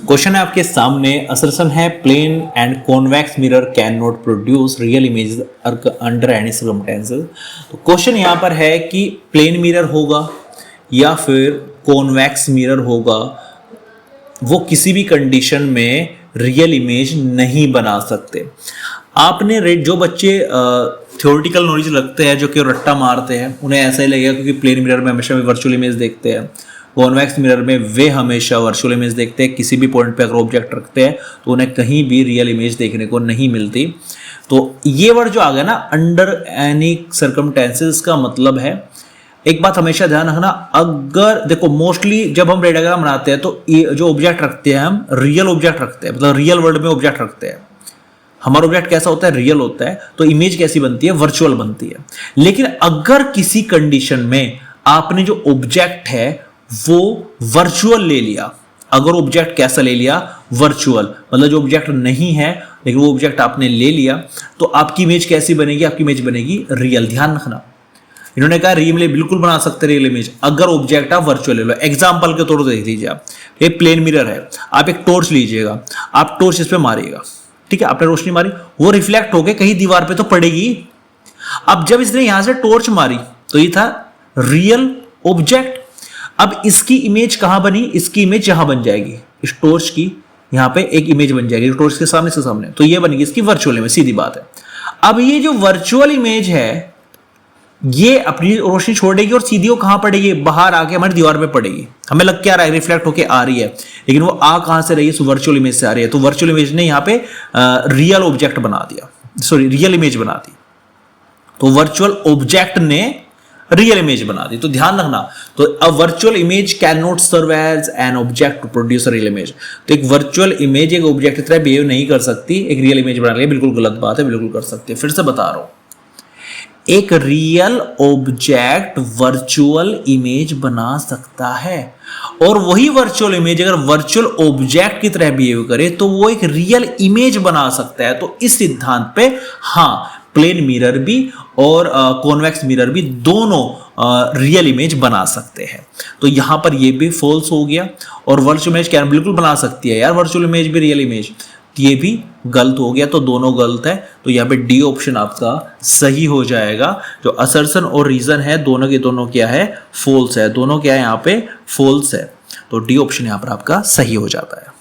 Question है आपके सामने, असर्शन है plane and convex mirror can not produce real image under any circumstances. तो क्वेश्चन यहाँ पर है कि प्लेन मिरर होगा या फिर कॉन्वेक्स मिरर होगा, वो किसी भी कंडीशन में रियल इमेज नहीं बना सकते। आपने जो बच्चे थ्योरेटिकल नॉलेज रखते हैं, जो कि रट्टा मारते हैं, उन्हें ऐसा ही लगेगा क्योंकि प्लेन मिरर में हमेशा वर्चुअल इमेज देखते हैं, कॉन्वेक्स मिरर में वे हमेशा वर्चुअल इमेज देखते हैं। किसी भी पॉइंट पे अगर ऑब्जेक्ट रखते हैं तो उन्हें कहीं भी रियल इमेज देखने को नहीं मिलती। तो ये वर्ड जो आ गया ना, अंडर एनी सर्कमस्टेंसेस, का मतलब है, एक बात हमेशा ध्यान रखना, अगर देखो मोस्टली जब हम रे डायग्राम बनाते हैं तो जो ऑब्जेक्ट रखते हैं हम रियल ऑब्जेक्ट रखते हैं, मतलब रियल वर्ल्ड में ऑब्जेक्ट रखते हैं। हमारा ऑब्जेक्ट कैसा होता है? रियल होता है। तो इमेज कैसी बनती है? वर्चुअल बनती है। लेकिन अगर किसी कंडीशन में आपने जो ऑब्जेक्ट है वो वर्चुअल ले लिया, अगर ऑब्जेक्ट कैसा ले लिया? वर्चुअल, मतलब जो ऑब्जेक्ट नहीं है लेकिन वो ऑब्जेक्ट आपने ले लिया, तो आपकी इमेज कैसी बनेगी? आपकी इमेज बनेगी रियल। ध्यान रखना, इन्होंने कहा रियल बिल्कुल बना सकते रियल इमेज अगर ऑब्जेक्ट आप वर्चुअल ले लो। एग्जांपल के तौर पर देख लीजिए, आप ये प्लेन मिरर है, आप एक टॉर्च लीजिएगा, आप टॉर्च इस पे मारिएगा, ठीक है, आपने रोशनी मारी, वो रिफ्लेक्ट होके कहीं दीवार पे तो पड़ेगी। अब जब इसने यहां से टॉर्च मारी तो ये था रियल ऑब्जेक्ट। अब इसकी इमेज कहां बनी? इसकी इमेज यहां बन जाएगी, इस टॉर्च की यहां पे एक इमेज बन जाएगी टॉर्च के सामने, इसके सामने, तो ये बनेगी इसकी वर्चुअल इमेज, सीधी बात है। अब ये जो वर्चुअल इमेज है ये अपनी रोशनी छोड़ेगी और सीधी वो कहां पड़ेगी? बाहर आके हमारी दीवार पे पड़ेगी। हमें लग क्या रहा है? रिफ्लेक्ट होके आ रही है, लेकिन वो आ कहां से रही है? वर्चुअल इमेज से आ रही है। तो वर्चुअल इमेज ने यहां पे रियल ऑब्जेक्ट बना दिया, सॉरी रियल इमेज बना दी। तो वर्चुअल ऑब्जेक्ट ने रियल इमेज बना दी। तो ध्यान रखना, तो a virtual image can not serve as an object to produce a real image. तो एक वर्चुअल इमेज एक ऑब्जेक्ट की तरह बिहेव नहीं कर सकती, एक रियल इमेज बना रही है, बिल्कुल गलत बात है, बिल्कुल कर सकती है। फिर से बता रहा हूं, एक रियल ऑब्जेक्ट वर्चुअल इमेज बना सकता है, और वही वर्चुअल इमेज अगर वर्चुअल ऑब्जेक्ट की तरह बिहेव करे तो वो एक रियल इमेज बना सकता है। तो इस सिद्धांत पे हाँ, प्लेन मिरर भी और कॉन्वेक्स मिरर भी दोनों रियल इमेज बना सकते हैं। तो यहां पर ये भी फॉल्स हो गया। और वर्चुअल इमेज क्या बिल्कुल बना सकती है यार, वर्चुअल इमेज भी रियल इमेज, ये भी गलत हो गया। तो दोनों गलत है। तो यहाँ पे डी ऑप्शन आपका सही हो जाएगा। जो असर्शन और रीजन है दोनों के दोनों क्या है? फॉल्स है। दोनों क्या है? यहाँ पे फॉल्स है। तो डी ऑप्शन यहाँ पर आपका सही हो जाता है।